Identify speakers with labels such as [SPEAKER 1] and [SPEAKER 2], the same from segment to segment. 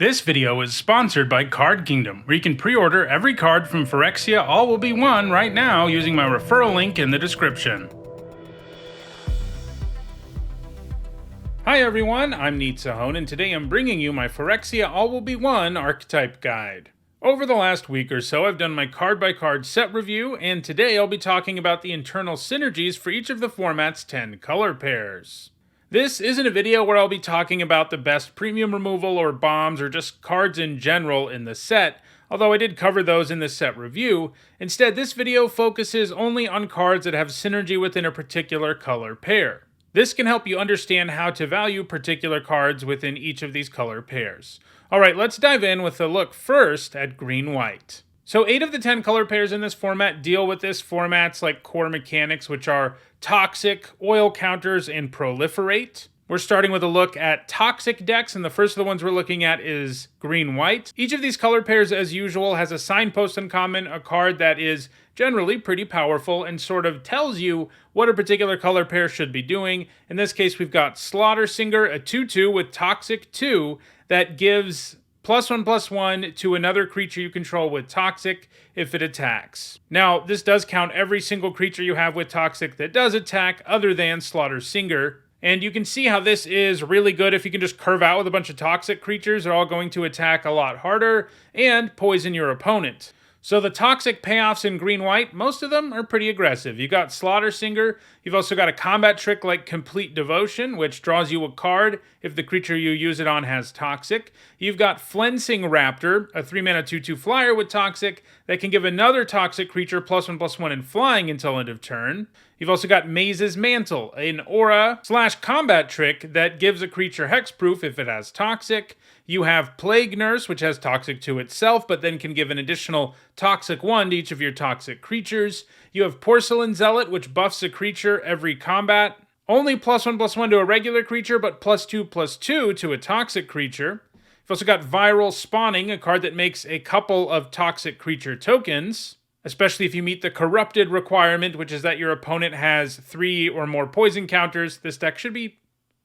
[SPEAKER 1] This video is sponsored by Card Kingdom, where you can pre-order every card from Phyrexia All Will Be One right now using my referral link in the description. Hi everyone, I'm Nizzahon, and today I'm bringing you my Phyrexia All Will Be One Archetype Guide. Over the last week or so, I've done my card-by-card set review, and today I'll be talking about the internal synergies for each of the format's 10 color pairs. This isn't a video where I'll be talking about the best premium removal or bombs or just cards in general in the set, although I did cover those in the set review. Instead, this video focuses only on cards that have synergy within a particular color pair. This can help you understand how to value particular cards within each of these color pairs. Alright, let's dive in with a look first at green-white. So 8 of the 10 color pairs in this format deal with this format's core mechanics, which are Toxic, Oil Counters, and Proliferate. We're starting with a look at Toxic decks, and the first of the ones we're looking at is green-white. Each of these color pairs, as usual, has a signpost in common, a card that is generally pretty powerful and sort of tells you what a particular color pair should be doing. In this case, we've got Slaughtersinger, a 2/2 with Toxic 2 that gives +1/+1 to another creature you control with Toxic if it attacks. Now, this does count every single creature you have with Toxic that does attack other than Slaughtersinger. And you can see how this is really good if you can just curve out with a bunch of Toxic creatures. They're all going to attack a lot harder and poison your opponent. So the Toxic payoffs in green-white, most of them are pretty aggressive. You've got Slaughtersinger, you've also got a combat trick like Complete Devotion, which draws you a card if the creature you use it on has Toxic. You've got Flensing Raptor, a 3-mana 2/2 flyer with Toxic that can give another Toxic creature +1/+1 in flying until end of turn. You've also got Maze's Mantle, an aura/combat trick that gives a creature hexproof if it has Toxic. You have Plague Nurse, which has Toxic to itself, but then can give an additional Toxic 1 to each of your Toxic creatures. You have Porcelain Zealot, which buffs a creature every combat. Only +1/+1 to a regular creature, but +2/+2 to a Toxic creature. You've also got Viral Spawning, a card that makes a couple of Toxic creature tokens, especially if you meet the Corrupted requirement, which is that your opponent has 3 or more poison counters. This deck should be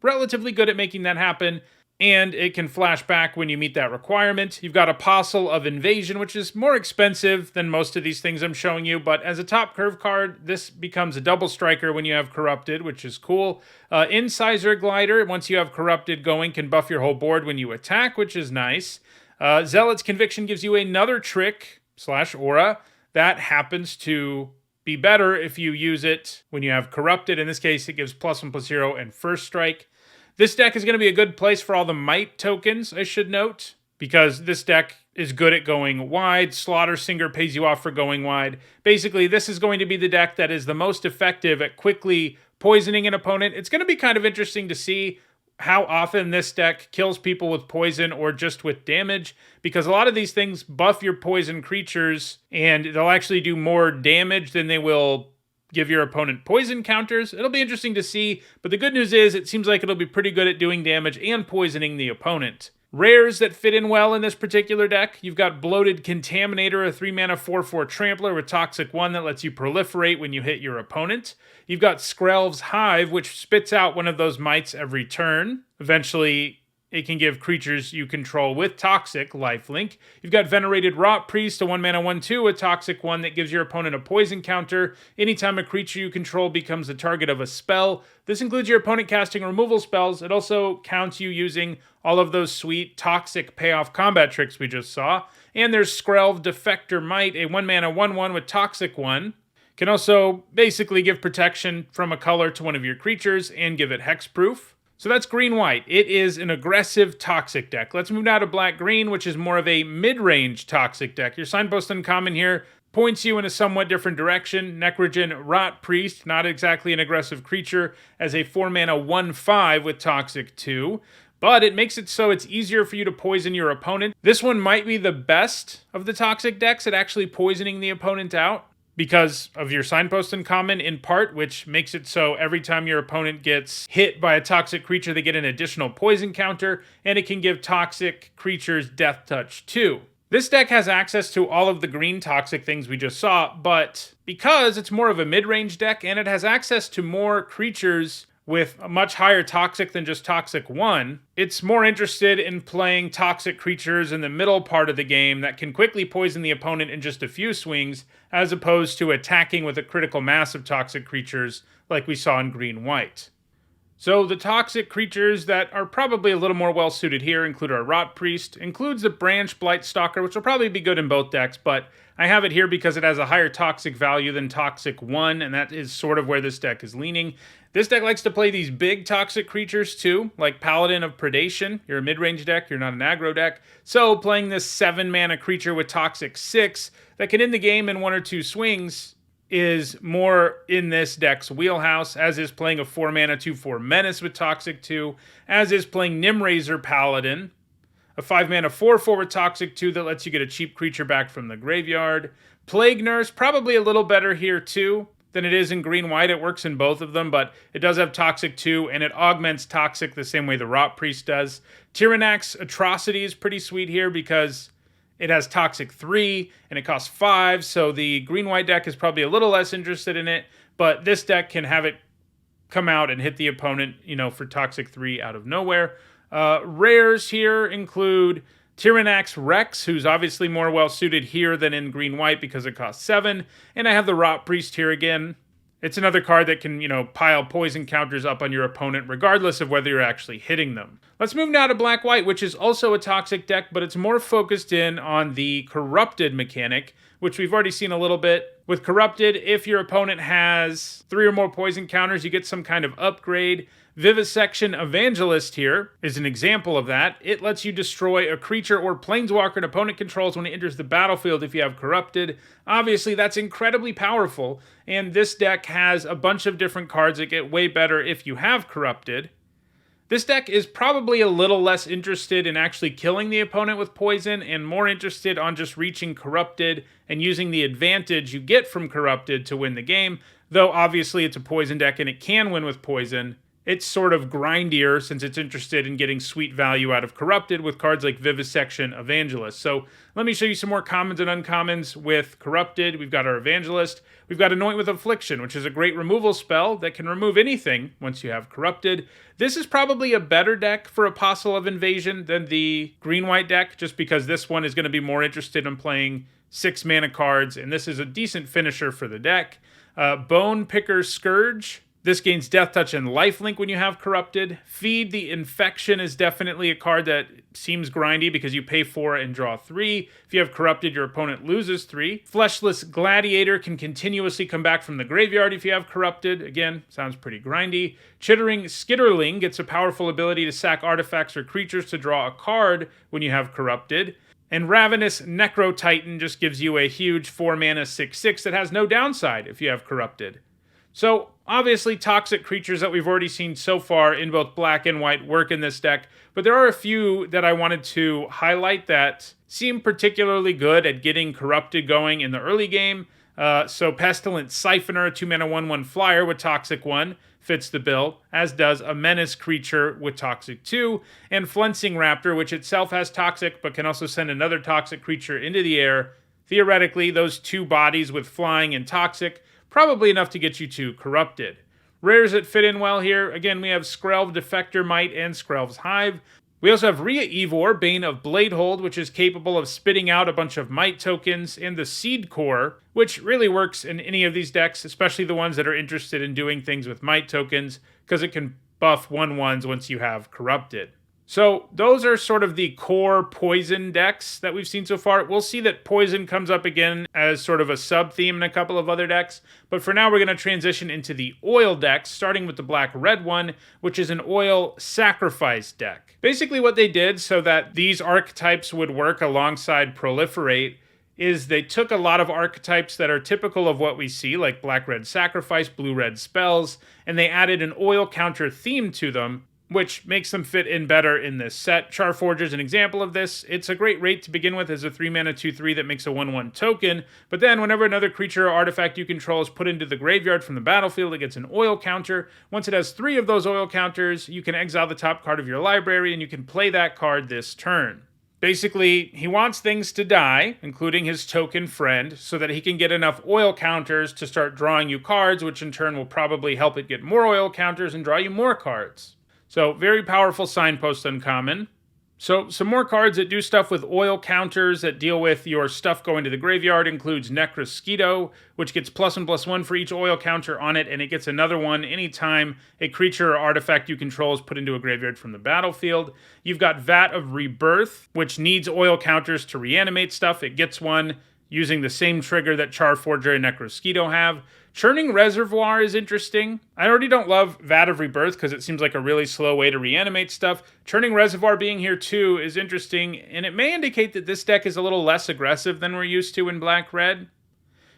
[SPEAKER 1] relatively good at making that happen, and it can flash back when you meet that requirement. You've got Apostle of Invasion, which is more expensive than most of these things I'm showing you, but as a top curve card, this becomes a double striker when you have Corrupted, which is cool. Incisor Glider, once you have Corrupted going, can buff your whole board when you attack, which is nice. Zealot's Conviction gives you another trick/aura that happens to be better if you use it when you have Corrupted. In this case, it gives +1/+0 and First Strike. This deck is going to be a good place for all the Might tokens, I should note, because this deck is good at going wide. Slaughtersinger pays you off for going wide. Basically, this is going to be the deck that is the most effective at quickly poisoning an opponent. It's going to be kind of interesting to see how often this deck kills people with poison or just with damage, because a lot of these things buff your poison creatures, and they'll actually do more damage than they will give your opponent poison counters. It'll be interesting to see, but the good news is it seems like it'll be pretty good at doing damage and poisoning the opponent. Rares that fit in well in this particular deck, you've got Bloated Contaminator, a 3-mana 4/4 Trampler with Toxic 1 that lets you proliferate when you hit your opponent. You've got Skrelv's Hive, which spits out one of those mites every turn. Eventually, it can give creatures you control with Toxic lifelink. You've got Venerated Rot Priest, a 1-mana 1/2 with Toxic 1 that gives your opponent a poison counter anytime a creature you control becomes the target of a spell. This includes your opponent casting removal spells. It also counts you using all of those sweet Toxic payoff combat tricks we just saw. And there's Skrelv Defector Might, a 1-mana 1/1 with Toxic 1. Can also basically give protection from a color to one of your creatures and give it hexproof. So that's green-white. It is an aggressive Toxic deck. Let's move now to black-green, which is more of a mid-range Toxic deck. Your signpost uncommon here points you in a somewhat different direction. Necrogen Rot Priest, not exactly an aggressive creature, as a 4-mana 1/5 with Toxic 2. But it makes it so it's easier for you to poison your opponent. This one might be the best of the Toxic decks at actually poisoning the opponent out, because of your signpost in common in part, which makes it so every time your opponent gets hit by a Toxic creature, they get an additional poison counter, and it can give Toxic creatures Death Touch too. This deck has access to all of the green Toxic things we just saw, but because it's more of a mid-range deck and it has access to more creatures with a much higher toxic than just toxic 1, it's more interested in playing toxic creatures in the middle part of the game that can quickly poison the opponent in just a few swings, as opposed to attacking with a critical mass of toxic creatures like we saw in green-white. So the toxic creatures that are probably a little more well suited here include our Rot Priest, includes the Branch Blightstalker, which will probably be good in both decks, but I have it here because it has a higher toxic value than toxic 1, and that is sort of where this deck is leaning. This deck likes to play these big toxic creatures too, like Paladin of Predation. You're a mid-range deck, you're not an aggro deck. So playing this 7-mana creature with toxic 6 that can end the game in 1 or 2 swings is more in this deck's wheelhouse, as is playing a 4-mana 2/4 Menace with toxic 2, as is playing Nimraiser Paladin, a 5-mana 4/4 with toxic 2 that lets you get a cheap creature back from the graveyard. Plague Nurse, probably a little better here too than it is in green-white. It works in both of them, but it does have toxic 2, and it augments toxic the same way the Rot Priest does. Tyrannax Atrocity is pretty sweet here because it has toxic 3, and it costs 5, so the green-white deck is probably a little less interested in it, but this deck can have it come out and hit the opponent, for toxic 3 out of nowhere. Rares here include Tyrannax Rex, who's obviously more well-suited here than in green-white because it costs 7, and I have the Rot Priest here again. It's another card that can, pile poison counters up on your opponent regardless of whether you're actually hitting them. Let's move now to black-white, which is also a toxic deck, but it's more focused in on the Corrupted mechanic, which we've already seen a little bit. With Corrupted, if your opponent has 3 or more poison counters, you get some kind of upgrade. Vivisection Evangelist here is an example of that. It lets you destroy a creature or planeswalker an opponent controls when it enters the battlefield if you have Corrupted. Obviously, that's incredibly powerful, and this deck has a bunch of different cards that get way better if you have Corrupted. This deck is probably a little less interested in actually killing the opponent with poison and more interested on just reaching Corrupted and using the advantage you get from Corrupted to win the game, though obviously it's a poison deck and it can win with poison. It's sort of grindier since it's interested in getting sweet value out of Corrupted with cards like Vivisection Evangelist. So let me show you some more commons and uncommons with Corrupted. We've got our Evangelist. We've got Anoint with Affliction, which is a great removal spell that can remove anything once you have Corrupted. This is probably a better deck for Apostle of Invasion than the green-white deck, just because this one is going to be more interested in playing 6-mana cards, and this is a decent finisher for the deck. Bone Picker Scourge. This gains Death Touch and Lifelink when you have Corrupted. Feed the Infection is definitely a card that seems grindy because you pay 4 and draw 3. If you have Corrupted, your opponent loses 3. Fleshless Gladiator can continuously come back from the graveyard if you have Corrupted. Again, sounds pretty grindy. Chittering Skitterling gets a powerful ability to sack artifacts or creatures to draw a card when you have Corrupted. And Ravenous Necro Titan just gives you a huge 4-mana 6/6 that has no downside if you have Corrupted. So, obviously, toxic creatures that we've already seen so far in both black and white work in this deck, but there are a few that I wanted to highlight that seem particularly good at getting Corrupted going in the early game. So Pestilent Siphoner, a 2-mana 1/1 flyer with toxic 1, fits the bill, as does a Menace creature with toxic 2, and Flensing Raptor, which itself has toxic, but can also send another toxic creature into the air. Theoretically, those 2 bodies with flying and toxic, probably enough to get you to Corrupted. Rares that fit in well here, again, we have Skrelv Defector Might and Skrelv's Hive. We also have Rhea Evor, Bane of Bladehold, which is capable of spitting out a bunch of Might tokens, and the Seed Core, which really works in any of these decks, especially the ones that are interested in doing things with Might tokens, because it can buff 1/1s once you have Corrupted. So those are sort of the core poison decks that we've seen so far. We'll see that poison comes up again as sort of a sub-theme in a couple of other decks. But for now, we're going to transition into the oil decks, starting with the black-red one, which is an oil sacrifice deck. Basically what they did so that these archetypes would work alongside Proliferate is they took a lot of archetypes that are typical of what we see, like black-red sacrifice, blue-red spells, and they added an oil counter theme to them, which makes them fit in better in this set. Charforger is an example of this. It's a great rate to begin with as a 3-mana 2/3 that makes a 1/1 token, but then whenever another creature or artifact you control is put into the graveyard from the battlefield, it gets an oil counter. Once it has 3 of those oil counters, you can exile the top card of your library and you can play that card this turn. Basically, he wants things to die, including his token friend, so that he can get enough oil counters to start drawing you cards, which in turn will probably help it get more oil counters and draw you more cards. So, very powerful signpost uncommon. So, some more cards that do stuff with oil counters that deal with your stuff going to the graveyard includes Necrosquito, which gets +1/+1 for each oil counter on it, and it gets another one anytime a creature or artifact you control is put into a graveyard from the battlefield. You've got Vat of Rebirth, which needs oil counters to reanimate stuff. It gets one using the same trigger that Charforger and Necrosquito have. Churning Reservoir is interesting. I already don't love Vat of Rebirth because it seems like a really slow way to reanimate stuff. Churning Reservoir being here too is interesting, and it may indicate that this deck is a little less aggressive than we're used to in Black-Red.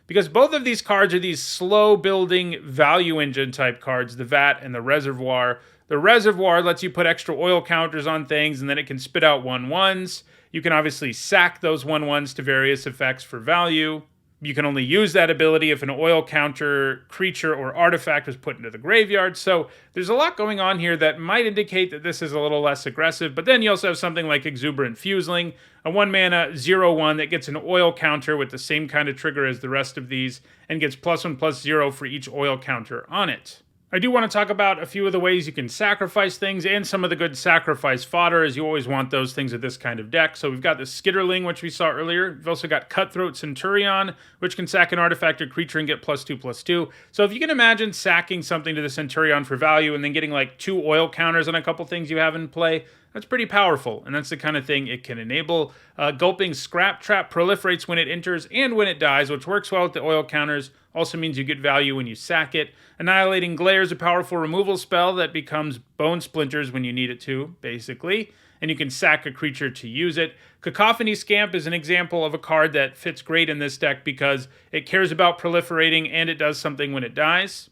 [SPEAKER 1] Because both of these cards are these slow building value engine type cards, the Vat and the Reservoir. The Reservoir lets you put extra oil counters on things, and then it can spit out 1/1s. You can obviously sack those 1/1s to various effects for value. You can only use that ability if an oil counter creature or artifact was put into the graveyard. So there's a lot going on here that might indicate that this is a little less aggressive. But then you also have something like Exuberant Fuseling, a 1-mana 0/1 that gets an oil counter with the same kind of trigger as the rest of these and gets +1/+0 for each oil counter on it. I do want to talk about a few of the ways you can sacrifice things and some of the good sacrifice fodder, as you always want those things with this kind of deck. So we've got the Skitterling, which we saw earlier. We've also got Cutthroat Centurion, which can sack an artifact or creature and get +2/+2. So if you can imagine sacking something to the Centurion for value and then getting like 2 oil counters on a couple things you have in play, that's pretty powerful, and that's the kind of thing it can enable. Gulping Scrap Trap proliferates when it enters and when it dies, which works well with the oil counters. Also means you get value when you sack it. Annihilating Glare is a powerful removal spell that becomes Bone Splinters when you need it to, basically. And you can sack a creature to use it. Cacophony Scamp is an example of a card that fits great in this deck because it cares about proliferating and it does something when it dies.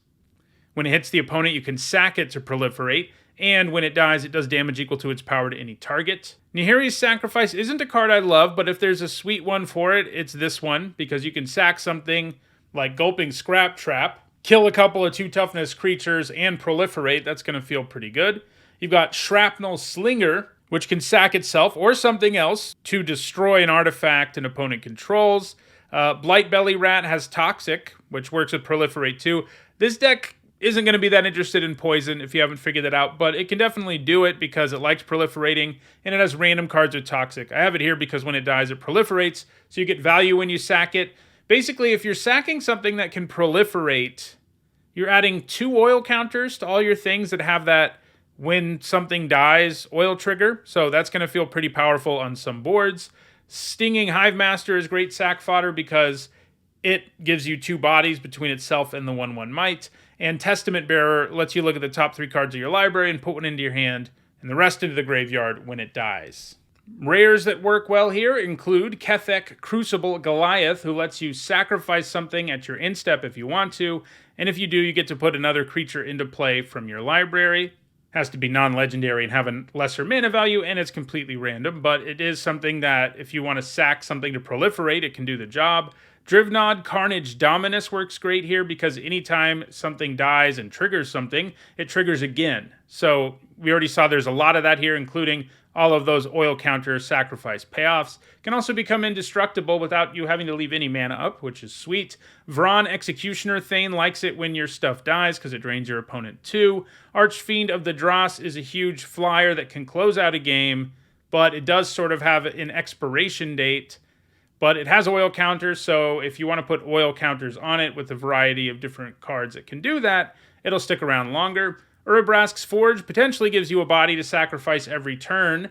[SPEAKER 1] When it hits the opponent, you can sack it to proliferate. And when it dies, it does damage equal to its power to any target. Nihiri's Sacrifice isn't a card I love, but if there's a sweet one for it, it's this one, because you can sack something like Gulping Scrap Trap, kill a couple of 2 toughness creatures, and proliferate. That's going to feel pretty good. You've got Shrapnel Slinger, which can sack itself or something else to destroy an artifact an opponent controls. Blightbelly Rat has Toxic, which works with Proliferate too. This deck isn't going to be that interested in poison if you haven't figured that out, but it can definitely do it because it likes proliferating and it has random cards with Toxic. I have it here because when it dies, it proliferates, so you get value when you sack it. Basically, if you're sacking something that can proliferate, you're adding 2 oil counters to all your things that have that when something dies oil trigger, so that's going to feel pretty powerful on some boards. Stinging Hive Master is great sack fodder because it gives you 2 bodies between itself and the 1/1 Might. And Testament Bearer lets you look at the top 3 cards of your library and put one into your hand, and the rest into the graveyard when it dies. Rares that work well here include Kethek Crucible Goliath, who lets you sacrifice something at your instep if you want to, and if you do, you get to put another creature into play from your library. Has to be non-legendary and have a lesser mana value, and it's completely random, but it is something that if you want to sack something to proliferate, it can do the job. Drivnod Carnage Dominus works great here because anytime something dies and triggers something, it triggers again. So we already saw there's a lot of that here, including all of those oil counter sacrifice payoffs. Can also become indestructible without you having to leave any mana up, which is sweet. Vron Executioner Thane likes it when your stuff dies because it drains your opponent too. Archfiend of the Dross is a huge flyer that can close out a game, but it does sort of have an expiration date. But it has oil counters, so if you want to put oil counters on it with a variety of different cards that can do that, it'll stick around longer. Urabrask's Forge potentially gives you a body to sacrifice every turn,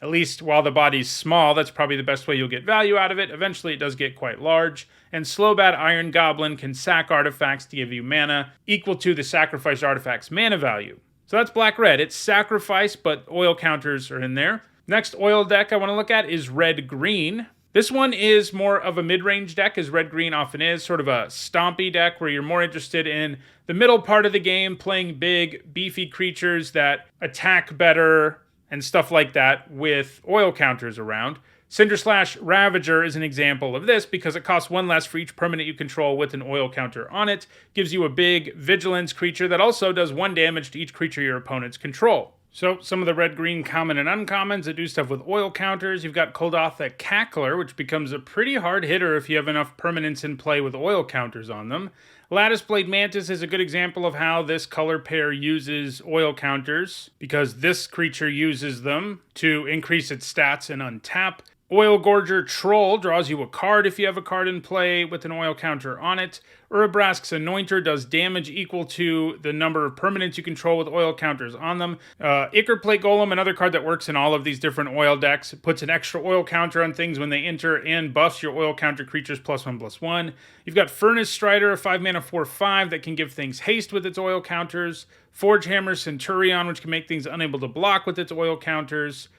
[SPEAKER 1] at least while the body's small. That's probably the best way you'll get value out of it. Eventually it does get quite large. And Slowbad Iron Goblin can sack artifacts to give you mana equal to the sacrificed artifact's mana value. So that's Black-Red. It's sacrifice, but oil counters are in there. Next oil deck I want to look at is Red-Green. This one is more of a mid-range deck, as Red-Green often is, sort of a stompy deck where you're more interested in the middle part of the game, playing big, beefy creatures that attack better and stuff like that with oil counters around. Cinderslash Ravager is an example of this because it costs 1 less for each permanent you control with an oil counter on it. Gives you a big vigilance creature that also does 1 damage to each creature your opponents control. So some of the red-green common and uncommons that do stuff with oil counters. You've got Koldotha Cackler, which becomes a pretty hard hitter if you have enough permanents in play with oil counters on them. Lattice Blade Mantis is a good example of how this color pair uses oil counters, because this creature uses them to increase its stats and untap. Oil Gorger Troll draws you a card if you have a card in play with an oil counter on it. Urabrask's Anointer does damage equal to the number of permanents you control with oil counters on them. Ichor Plate Golem, another card that works in all of these different oil decks, puts an extra oil counter on things when they enter and buffs your oil counter creatures +1/+1. You've got Furnace Strider, a 5-mana 4/5 that can give things haste with its oil counters. Forge Hammer Centurion, which can make things unable to block with its oil counters.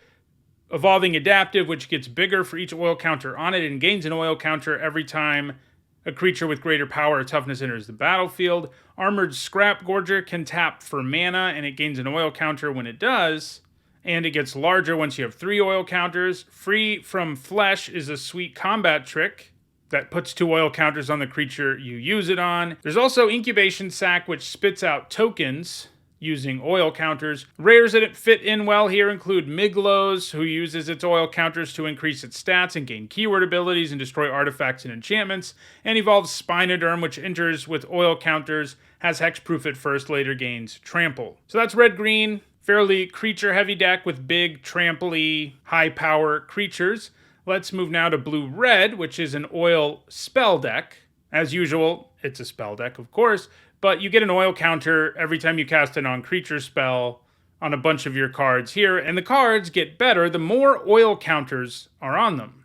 [SPEAKER 1] Evolving Adaptive, which gets bigger for each oil counter on it and gains an oil counter every time a creature with greater power or toughness enters the battlefield. Armored Scrap Gorger can tap for mana, and it gains an oil counter when it does. And it gets larger once you have 3 oil counters. Free from Flesh is a sweet combat trick that puts 2 oil counters on the creature you use it on. There's also Incubation Sac, which spits out tokens using oil counters. Rares that fit in well here include Miglos, who uses its oil counters to increase its stats and gain keyword abilities and destroy artifacts and enchantments, and evolves Spinoderm, which enters with oil counters, has hexproof at first, later gains trample. So that's red-green, fairly creature-heavy deck with big, trample-y, high-power creatures. Let's move now to blue-red, which is an oil spell deck. As usual, it's a spell deck, of course, but you get an oil counter every time you cast a non-creature spell on a bunch of your cards here, and the cards get better the more oil counters are on them.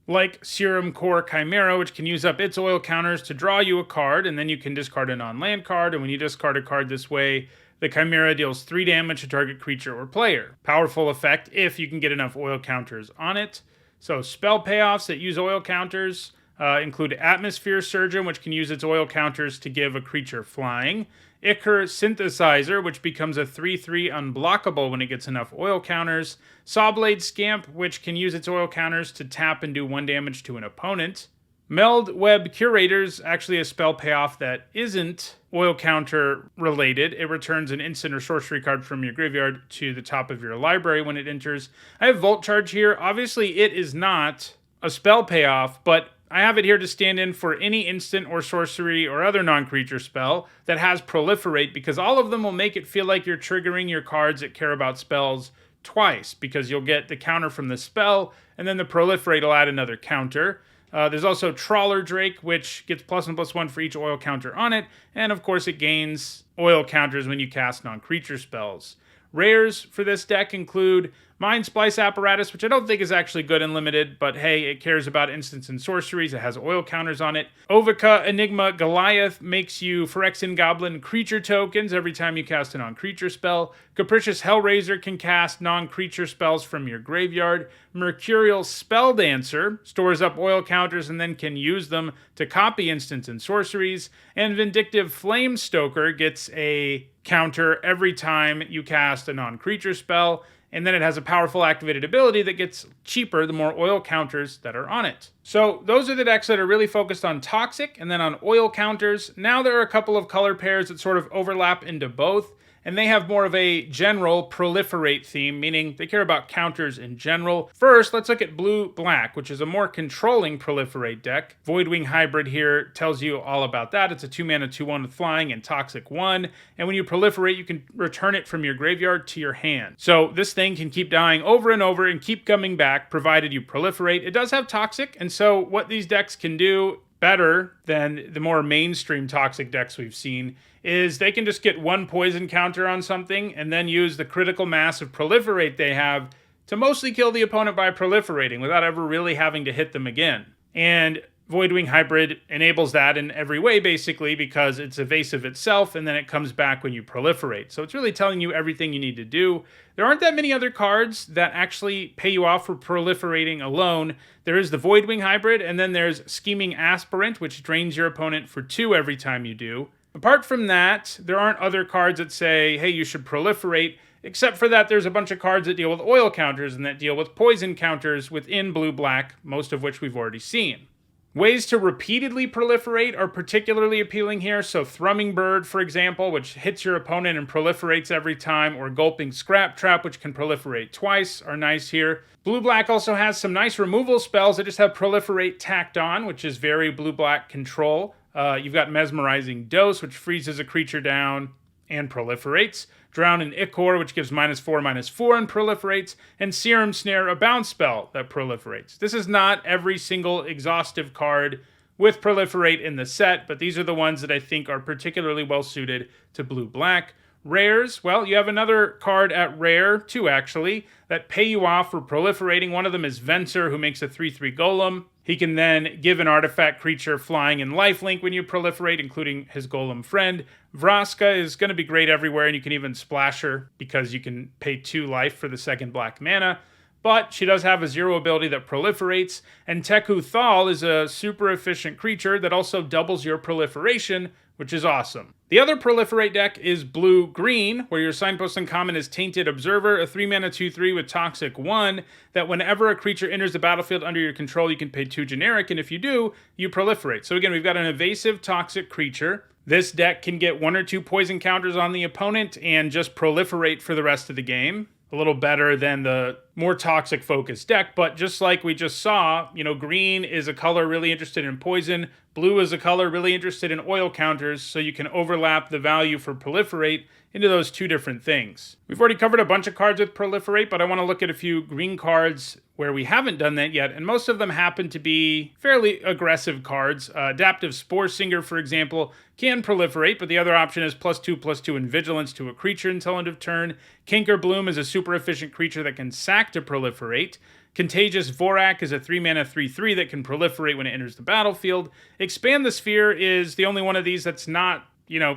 [SPEAKER 1] Like Serum Core Chimera, which can use up its oil counters to draw you a card, and then you can discard a non-land card, and when you discard a card this way, the Chimera deals 3 damage to target creature or player. Powerful effect if you can get enough oil counters on it. So spell payoffs that use oil counters include Atmosphere Surgeon, which can use its oil counters to give a creature flying. Ichor Synthesizer, which becomes a 3/3 unblockable when it gets enough oil counters. Sawblade Scamp, which can use its oil counters to tap and do 1 damage to an opponent. Meld Web Curator's actually a spell payoff that isn't oil counter related. It returns an instant or sorcery card from your graveyard to the top of your library when it enters. I have Volt Charge here. Obviously, it is not a spell payoff, but I have it here to stand in for any instant or sorcery or other non-creature spell that has Proliferate, because all of them will make it feel like you're triggering your cards that care about spells twice, because you'll get the counter from the spell, and then the Proliferate will add another counter. There's also Trawler Drake, which gets +1/+1 for each oil counter on it, and of course it gains oil counters when you cast non-creature spells. Rares for this deck include Mind Splice Apparatus, which I don't think is actually good in limited, but hey, it cares about instants and sorceries. It has oil counters on it. Ovica Enigma Goliath makes you Phyrexian Goblin creature tokens every time you cast a non-creature spell. Capricious Hellraiser can cast non-creature spells from your graveyard. Mercurial Spelldancer stores up oil counters and then can use them to copy instants and sorceries. And Vindictive Flamestoker gets a counter every time you cast a non-creature spell, and then it has a powerful activated ability that gets cheaper the more oil counters that are on it. So those are the decks that are really focused on toxic and then on oil counters. Now there are a couple of color pairs that sort of overlap into both, and they have more of a general proliferate theme, meaning they care about counters in general. First, let's look at blue-black, which is a more controlling proliferate deck. Voidwing Hybrid here tells you all about that. It's a 2-mana 2/1 with flying and toxic 1, and when you proliferate, you can return it from your graveyard to your hand. So this thing can keep dying over and over and keep coming back, provided you proliferate. It does have toxic, and so what these decks can do better than the more mainstream toxic decks we've seen is they can just get 1 poison counter on something and then use the critical mass of proliferate they have to mostly kill the opponent by proliferating without ever really having to hit them again. And Voidwing Hybrid enables that in every way, basically, because it's evasive itself, and then it comes back when you proliferate. So it's really telling you everything you need to do. There aren't that many other cards that actually pay you off for proliferating alone. There is the Voidwing Hybrid, and then there's Scheming Aspirant, which drains your opponent for 2 every time you do. Apart from that, there aren't other cards that say, hey, you should proliferate. Except for that, there's a bunch of cards that deal with oil counters and that deal with poison counters within blue-black, most of which we've already seen. Ways to repeatedly proliferate are particularly appealing here. So Thrumming Bird, for example, which hits your opponent and proliferates every time, or Gulping Scrap Trap, which can proliferate twice, are nice here. Blue-black also has some nice removal spells that just have proliferate tacked on, which is very blue-black control. You've got Mesmerizing Dose, which freezes a creature down and proliferates. Drown in Ichor, which gives -4/-4 and proliferates. And Serum Snare, a bounce spell that proliferates. This is not every single exhaustive card with proliferate in the set, but these are the ones that I think are particularly well suited to blue-black. Rares, well, you have another card at rare, two actually, that pay you off for proliferating. One of them is Venser, who makes a 3/3 golem. He can then give an artifact creature flying and lifelink when you proliferate, including his golem friend. Vraska is going to be great everywhere, and you can even splash her because you can pay 2 life for the second black mana. But she does have a 0 ability that proliferates, and Teku Thal is a super efficient creature that also doubles your proliferation, which is awesome. The other proliferate deck is blue-green, where your signpost uncommon is Tainted Observer, a 3-mana 2/3 with Toxic 1, that whenever a creature enters the battlefield under your control, you can pay 2 generic, and if you do, you proliferate. So again, we've got an evasive toxic creature. This deck can get 1 or 2 poison counters on the opponent and just proliferate for the rest of the game. A little better than the more toxic focused deck, but just like we just saw, green is a color really interested in poison, blue is a color really interested in oil counters, so you can overlap the value for proliferate into those 2 different things. We've already covered a bunch of cards with proliferate, but I want to look at a few green cards where we haven't done that yet, and most of them happen to be fairly aggressive cards. Adaptive Spore Singer, for example, can proliferate, but the other option is +2/+2 in Vigilance to a creature until end of turn. Kinker Bloom is a super efficient creature that can sack to proliferate. Contagious Vorak is a 3-mana 3/3 that can proliferate when it enters the battlefield. Expand the Sphere is the only one of these that's not,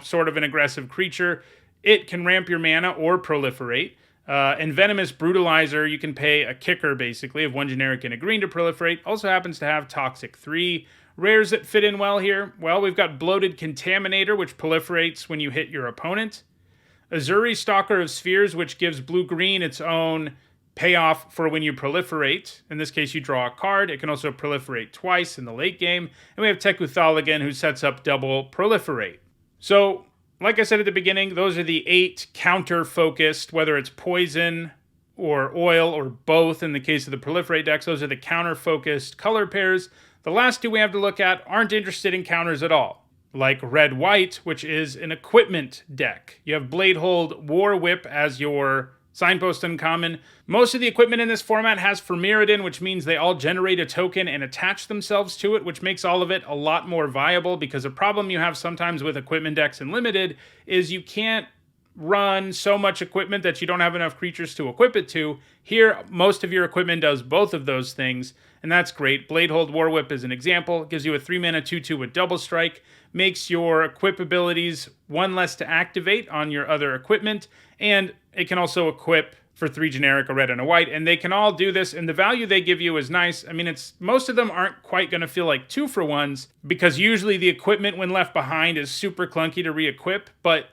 [SPEAKER 1] sort of an aggressive creature. It can ramp your mana or proliferate. And Venomous Brutalizer, you can pay a kicker, basically, of 1 generic and a green to proliferate. Also happens to have Toxic 3. Rares that fit in well here, well, we've got Bloated Contaminator, which proliferates when you hit your opponent. Azuri, Stalker of Spheres, which gives blue-green its own payoff for when you proliferate. In this case, you draw a card. It can also proliferate twice in the late game. And we have Teku Thal again, who sets up double proliferate. So, like I said at the beginning, those are the 8 counter-focused, whether it's poison or oil or both in the case of the proliferate decks. Those are the counter-focused color pairs. The last 2 we have to look at aren't interested in counters at all, like red-white, which is an equipment deck. You have Bladehold War Whip as your signpost uncommon. Most of the equipment in this format has Mirrodin, which means they all generate a token and attach themselves to it, which makes all of it a lot more viable, because a problem you have sometimes with equipment decks in Limited is you can't run so much equipment that you don't have enough creatures to equip it to. Here, most of your equipment does both of those things, and that's great. Bladehold War Whip is an example. It gives you a 3-mana 2/2 with Double Strike, makes your equip abilities 1 less to activate on your other equipment, and it can also equip for 3 generic, a red and a white, and they can all do this, and the value they give you is nice. I mean, most of them aren't quite going to feel like 2-for-1s, because usually the equipment when left behind is super clunky to re-equip, but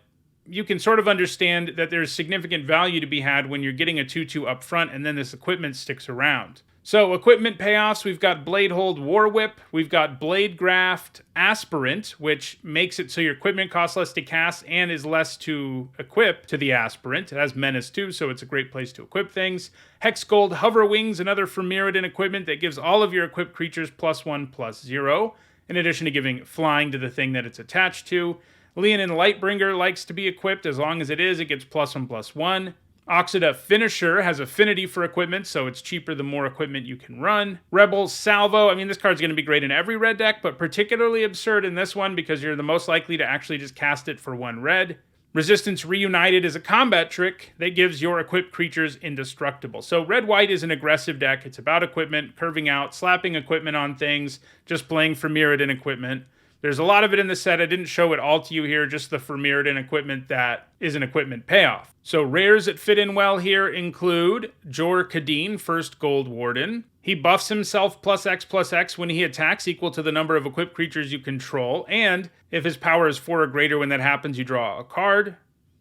[SPEAKER 1] you can sort of understand that there's significant value to be had when you're getting a 2/2 up front, and then this equipment sticks around. So, equipment payoffs, we've got Bladehold War Whip, we've got Bladegraft Aspirant, which makes it so your equipment costs less to cast and is less to equip to the Aspirant. It has Menace too, so it's a great place to equip things. Hexgold Hover Wings, another Mirrodin equipment that gives all of your equipped creatures +1/+0, in addition to giving flying to the thing that it's attached to. Leonin Lightbringer likes to be equipped. As long as it is, it gets +1/+1. Oxida Finisher has affinity for equipment, so it's cheaper the more equipment you can run. Rebel Salvo, I mean, this card's going to be great in every red deck, but particularly absurd in this one because you're the most likely to actually just cast it for 1 red. Resistance Reunited is a combat trick that gives your equipped creatures indestructible. So red-white is an aggressive deck. It's about equipment, curving out, slapping equipment on things, just playing for Mirrodin equipment. There's a lot of it in the set. I didn't show it all to you here, just the Mirrodin equipment that is an equipment payoff. So rares that fit in well here include Jor Kadeen, first Gold Warden. He buffs himself +X/+X when he attacks, equal to the number of equipped creatures you control, and if his power is 4 or greater when that happens, you draw a card.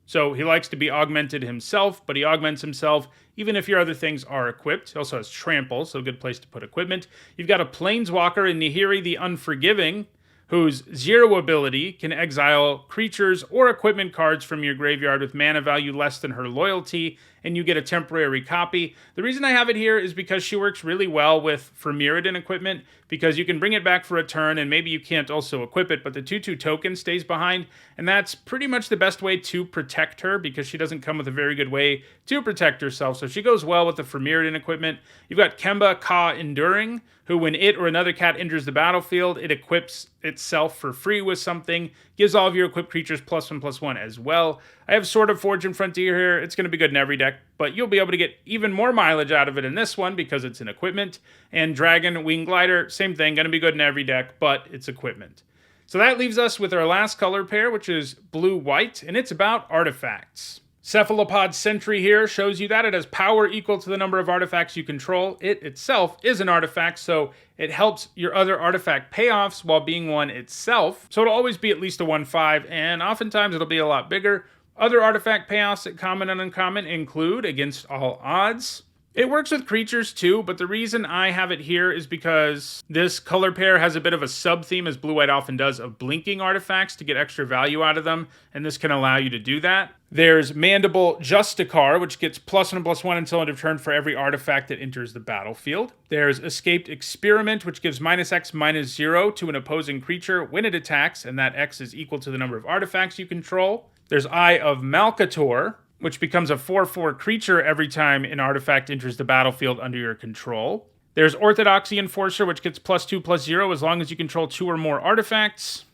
[SPEAKER 1] So he likes to be augmented himself, but he augments himself even if your other things are equipped. He also has Trample, so a good place to put equipment. You've got a Planeswalker in Nihiri the Unforgiving, whose 0 ability can exile creatures or equipment cards from your graveyard with mana value less than her loyalty, and you get a temporary copy. The reason I have it here is because she works really well with Mirrodin equipment, because you can bring it back for a turn, and maybe you can't also equip it, but the 2/2 token stays behind, and that's pretty much the best way to protect her, because she doesn't come with a very good way to protect herself, so she goes well with the Mirrodin equipment. You've got Kemba Ka Enduring, who when it or another cat enters the battlefield, it equips itself for free with something, gives all of your equipped creatures +1/+1 as well. I have Sword of Forge and Frontier here. It's going to be good in every deck, but you'll be able to get even more mileage out of it in this one because it's an equipment. And Dragon Wing Glider, same thing, going to be good in every deck, but it's equipment. So that leaves us with our last color pair, which is blue-white, and it's about artifacts. Cephalopod Sentry here shows you that it has power equal to the number of artifacts you control. It itself is an artifact, so it helps your other artifact payoffs while being one itself. So it'll always be at least a 1/5, and oftentimes it'll be a lot bigger. Other artifact payoffs at common and uncommon include Against All Odds. It works with creatures too, but the reason I have it here is because this color pair has a bit of a sub-theme, as blue-white often does, of blinking artifacts to get extra value out of them, and this can allow you to do that. There's Mandible Justicar, which gets +1/+1 until end of turn for every artifact that enters the battlefield. There's Escaped Experiment, which gives -X/-0 to an opposing creature when it attacks, and that X is equal to the number of artifacts you control. There's Eye of Malcator, which becomes a 4/4 creature every time an artifact enters the battlefield under your control. There's Orthodoxy Enforcer, which gets +2/+0 as long as you control 2 or more artifacts.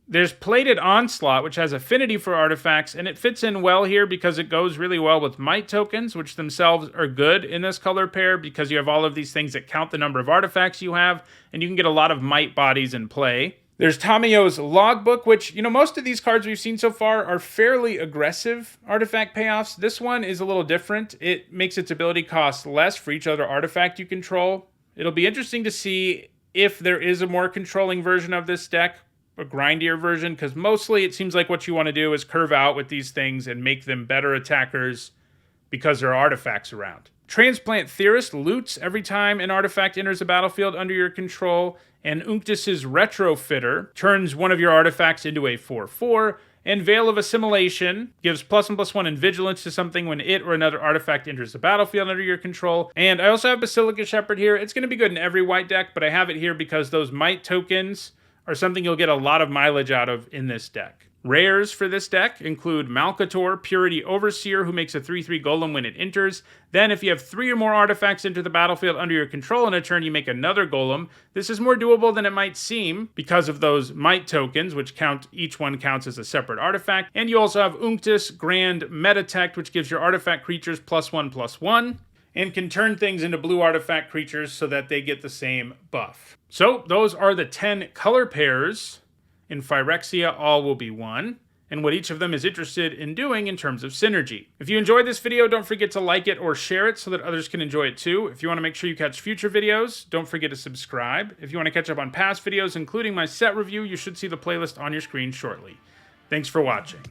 [SPEAKER 1] There's Plated Onslaught, which has affinity for artifacts, and it fits in well here because it goes really well with Might tokens, which themselves are good in this color pair because you have all of these things that count the number of artifacts you have, and you can get a lot of Might bodies in play. There's Tamiyo's Logbook, which, most of these cards we've seen so far are fairly aggressive artifact payoffs. This one is a little different. It makes its ability cost less for each other artifact you control. It'll be interesting to see if there is a more controlling version of this deck, a grindier version, because mostly it seems like what you want to do is curve out with these things and make them better attackers because there are artifacts around. Transplant Theorist loots every time an artifact enters the battlefield under your control, and Unctus's Retrofitter turns one of your artifacts into a 4/4, and Veil of Assimilation gives +1/+1 in Vigilance to something when it or another artifact enters the battlefield under your control. And I also have Basilica Shepherd here. It's going to be good in every white deck, but I have it here because those Might tokens are something you'll get a lot of mileage out of in this deck. Rares for this deck include Malcator, Purity Overseer, who makes a 3/3 golem when it enters. Then if you have 3 or more artifacts enter the battlefield under your control in a turn, you make another golem. This is more doable than it might seem because of those Might tokens, which each one counts as a separate artifact. And you also have Unctus Grand Metatect, which gives your artifact creatures +1/+1. And can turn things into blue artifact creatures so that they get the same buff. So those are the 10 color pairs in Phyrexia All Will Be One, and what each of them is interested in doing in terms of synergy. If you enjoyed this video, don't forget to like it or share it so that others can enjoy it too. If you want to make sure you catch future videos, don't forget to subscribe. If you want to catch up on past videos, including my set review, you should see the playlist on your screen shortly. Thanks for watching.